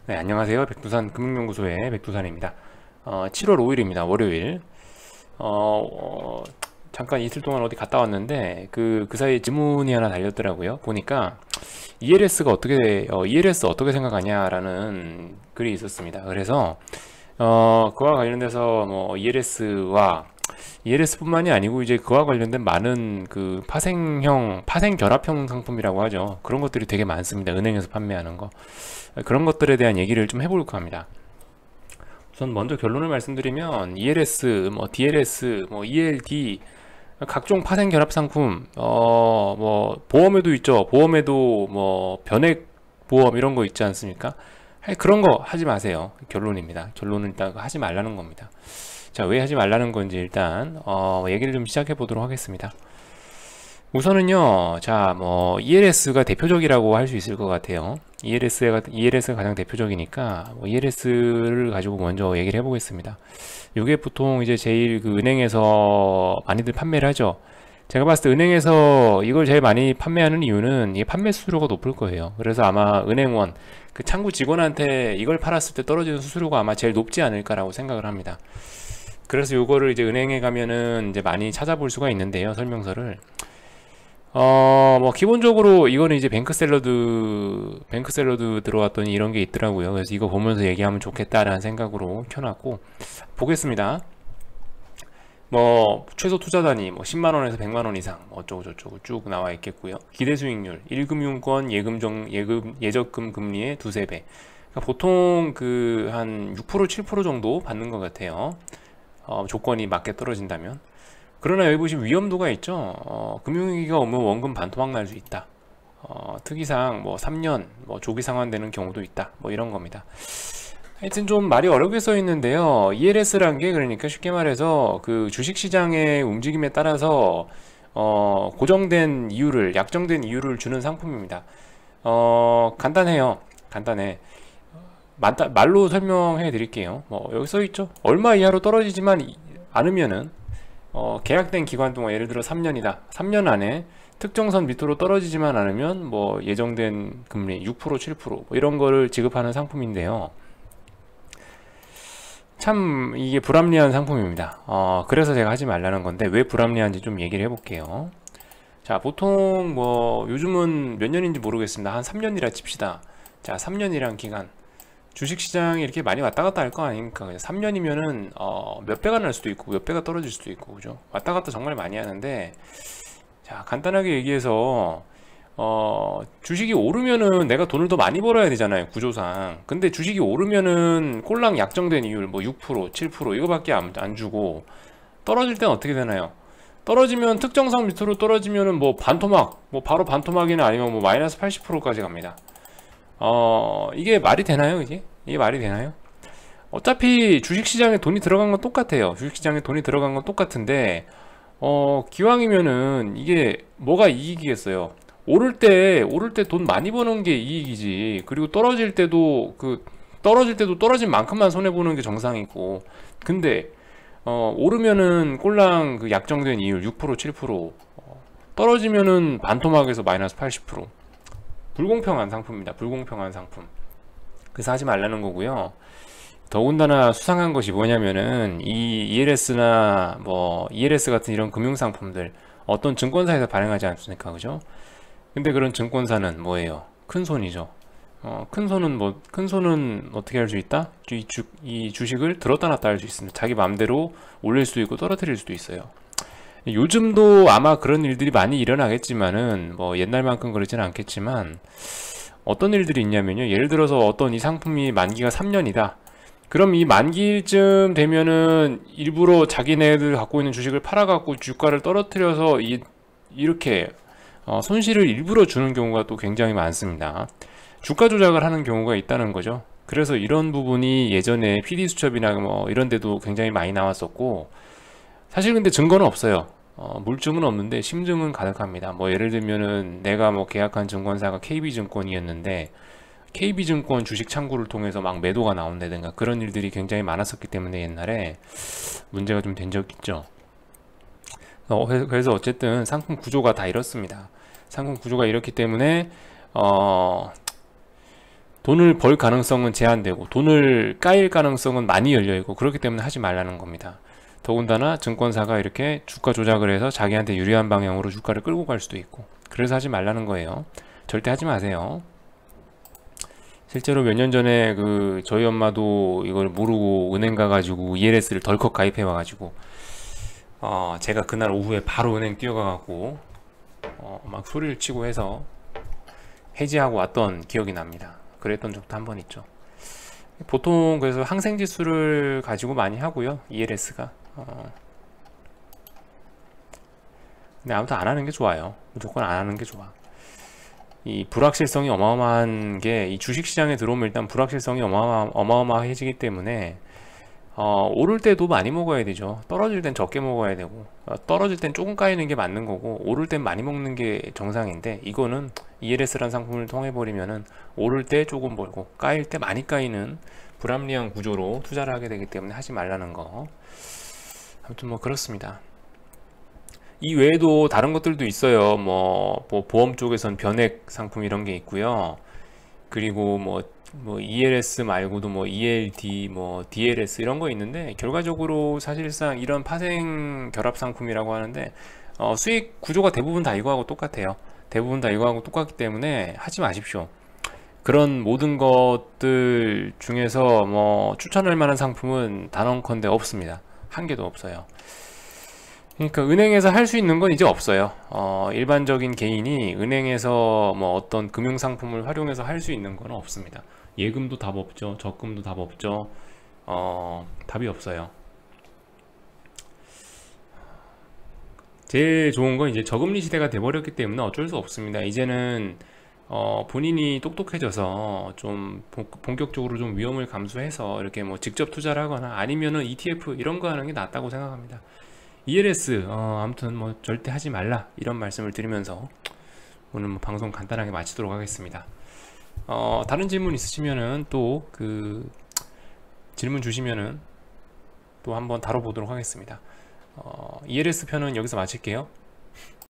네, 안녕하세요. 백두산 금융연구소의 백두산입니다. 7월 5일입니다. 월요일. 어, 어, 잠깐 이틀 동안 어디 갔다 왔는데 그 사이에 질문이 하나 달렸더라고요. 보니까 ELS 어떻게 생각하냐라는 글이 있었습니다. 그래서 그와 관련돼서 뭐 ELS뿐만이 아니고 이제 그와 관련된 많은 그 파생 결합형 상품이라고 하죠. 그런 것들이 되게 많습니다. 은행에서 판매하는 거. 그런 것들에 대한 얘기를 좀 해볼까 합니다. 우선 먼저 결론을 말씀드리면 ELS, 뭐 DLS, 뭐 ELD 각종 파생 결합 상품 뭐 보험에도 있죠. 보험에도 뭐 변액 보험 이런 거 있지 않습니까? 그런 거 하지 마세요. 결론입니다. 결론은 일단 하지 말라는 겁니다. 자, 왜 하지 말라는 건지 일단 얘기를 좀 시작해 보도록 하겠습니다. 우선은요, 자, 뭐, ELS가 대표적이라고 할 수 있을 것 같아요. ELS가 가장 대표적이니까, ELS를 가지고 먼저 얘기를 해보겠습니다. 이게 보통 이제 제일 그 은행에서 많이들 판매를 하죠. 제가 봤을 때 은행에서 이걸 제일 많이 판매하는 이유는 이게 판매 수수료가 높을 거예요. 그래서 아마 은행원, 그 창구 직원한테 이걸 팔았을 때 떨어지는 수수료가 아마 제일 높지 않을까라고 생각을 합니다. 그래서 이거를 이제 은행에 가면은 이제 많이 찾아볼 수가 있는데요, 설명서를. 뭐, 기본적으로 이거는 이제 뱅크샐러드 들어왔더니 이런 게 있더라고요. 그래서 이거 보면서 얘기하면 좋겠다라는 생각으로 켜놨고, 보겠습니다. 뭐, 최소 투자 단위, 뭐, 10만원에서 100만원 이상, 뭐 어쩌고저쩌고 쭉 나와 있겠고요. 기대 수익률, 1금융권 예적금 금리의 두세 배. 그러니까 보통 그, 한 6%, 7% 정도 받는 것 같아요. 조건이 맞게 떨어진다면. 그러나 여기 보시면 위험도가 있죠. 금융위기가 오면 원금 반토막 날 수 있다. 특이상 뭐 3년, 뭐 조기 상환되는 경우도 있다. 뭐 이런 겁니다. 하여튼 좀 말이 어렵게 써 있는데요. ELS란 게 그러니까 쉽게 말해서 그 주식시장의 움직임에 따라서 고정된 이유를, 약정된 이유를 주는 상품입니다. 간단해요. 간단해. 말로 설명해 드릴게요. 뭐 여기 써 있죠. 얼마 이하로 떨어지지만 않으면은 계약된 기간 동안 예를 들어 3년이다. 3년 안에 특정선 밑으로 떨어지지만 않으면 뭐 예정된 금리 6%, 7%뭐 이런 거를 지급하는 상품인데요. 참 이게 불합리한 상품입니다. 그래서 제가 하지 말라는 건데 왜 불합리한지 좀 얘기를 해볼게요. 자, 보통 뭐 요즘은 몇 년인지 모르겠습니다. 한 3년이라 칩시다. 자, 3년이란 기간. 주식시장이 이렇게 많이 왔다 갔다 할 거 아닙니까? 3년이면은 몇 배가 날 수도 있고 몇 배가 떨어질 수도 있고 그죠? 왔다 갔다 정말 많이 하는데 자, 간단하게 얘기해서 주식이 오르면은 내가 돈을 더 많이 벌어야 되잖아요, 구조상. 근데 주식이 오르면은 꼴랑 약정된 이율 뭐 6%, 7% 이거밖에 안 주고 떨어질 땐 어떻게 되나요? 떨어지면 특정상 밑으로 떨어지면은 뭐 반토막, 뭐 바로 반토막이나 아니면 뭐 마이너스 80%까지 갑니다. 이게 말이 되나요, 이게? 이게 말이 되나요? 어차피 주식시장에 돈이 들어간 건 똑같아요. 주식시장에 돈이 들어간 건 똑같은데, 기왕이면은 이게 뭐가 이익이겠어요? 오를 때 돈 많이 버는 게 이익이지. 그리고 떨어질 때도 떨어진 만큼만 손해보는 게 정상이고. 근데, 오르면은 꼴랑 그 약정된 이율 6%, 7%, 떨어지면은 반토막에서 마이너스 80%. 불공평한 상품입니다. 불공평한 상품. 그래서 하지 말라는 거고요. 더군다나 수상한 것이 뭐냐면은 이 ELS나 뭐 ELS 같은 이런 금융 상품들 어떤 증권사에서 발행하지 않습니까? 그죠? 근데 그런 증권사는 뭐예요? 큰 손이죠. 큰 손은 어떻게 할 수 있다? 이 주식을 들었다 놨다 할 수 있습니다. 자기 마음대로 올릴 수도 있고 떨어뜨릴 수도 있어요. 요즘도 아마 그런 일들이 많이 일어나겠지만은 뭐 옛날만큼 그러지는 않겠지만 어떤 일들이 있냐면요. 예를 들어서 어떤 이 상품이 만기가 3년이다. 그럼 이 만기일쯤 되면은 일부러 자기네들 갖고 있는 주식을 팔아갖고 주가를 떨어뜨려서 이렇게 손실을 일부러 주는 경우가 또 굉장히 많습니다. 주가 조작을 하는 경우가 있다는 거죠. 그래서 이런 부분이 예전에 PD수첩이나 뭐 이런 데도 굉장히 많이 나왔었고 사실 근데 증거는 없어요. 물증은 없는데 심증은 가득합니다. 뭐 예를 들면은 내가 뭐 계약한 증권사가 KB증권이었는데 KB증권 주식 창구를 통해서 막 매도가 나온다든가 그런 일들이 굉장히 많았었기 때문에 옛날에 문제가 좀 된 적 있죠. 그래서 어쨌든 상품 구조가 다 이렇습니다. 상품 구조가 이렇기 때문에 돈을 벌 가능성은 제한되고 돈을 까일 가능성은 많이 열려있고, 그렇기 때문에 하지 말라는 겁니다. 더군다나 증권사가 이렇게 주가 조작을 해서 자기한테 유리한 방향으로 주가를 끌고 갈 수도 있고, 그래서 하지 말라는 거예요. 절대 하지 마세요. 실제로 몇 년 전에 저희 엄마도 이걸 모르고 은행 가가지고 ELS를 덜컥 가입해 와가지고 제가 그날 오후에 바로 은행 뛰어가갖고 막 소리를 치고 해서 해지하고 왔던 기억이 납니다. 그랬던 적도 한 번 있죠. 보통 그래서 항생지수를 가지고 많이 하고요, ELS가. 근데 아무튼 안 하는 게 좋아요. 무조건 안 하는 게 좋아. 이 불확실성이 어마어마한 게, 이 주식시장에 들어오면 일단 불확실성이 어마어마해지기 때문에 오를 때도 많이 먹어야 되죠. 떨어질 땐 적게 먹어야 되고, 떨어질 땐 조금 까이는 게 맞는 거고, 오를 땐 많이 먹는 게 정상인데, 이거는 ELS라는 상품을 통해 버리면은 오를 때 조금 벌고 까일 때 많이 까이는 불합리한 구조로 투자를 하게 되기 때문에 하지 말라는 거. 아무튼 뭐 그렇습니다. 이 외에도 다른 것들도 있어요. 뭐 보험 쪽에선 변액 상품 이런 게 있고요. 그리고 뭐 ELS 말고도 뭐 ELD, 뭐 DLS 이런 거 있는데, 결과적으로 사실상 이런 파생 결합 상품이라고 하는데 수익 구조가 대부분 다 이거하고 똑같아요. 대부분 다 이거하고 똑같기 때문에 하지 마십시오. 그런 모든 것들 중에서 뭐 추천할 만한 상품은 단언컨대 없습니다. 한 개도 없어요. 그러니까 은행에서 할 수 있는 건 이제 없어요. 일반적인 개인이 은행에서 뭐 어떤 금융상품을 활용해서 할 수 있는 건 없습니다. 예금도 답 없죠. 적금도 답 없죠. 답이 없어요. 제일 좋은 건 이제 저금리 시대가 돼버렸기 때문에 어쩔 수 없습니다. 이제는 본인이 똑똑해져서 좀 본격적으로 좀 위험을 감수해서 이렇게 뭐 직접 투자를 하거나 아니면은 ETF 이런 거 하는 게 낫다고 생각합니다. ELS 아무튼 뭐 절대 하지 말라, 이런 말씀을 드리면서 오늘 뭐 방송 간단하게 마치도록 하겠습니다. 다른 질문 있으시면은 또 질문 주시면은 또 한번 다뤄보도록 하겠습니다. ELS 편은 여기서 마칠게요.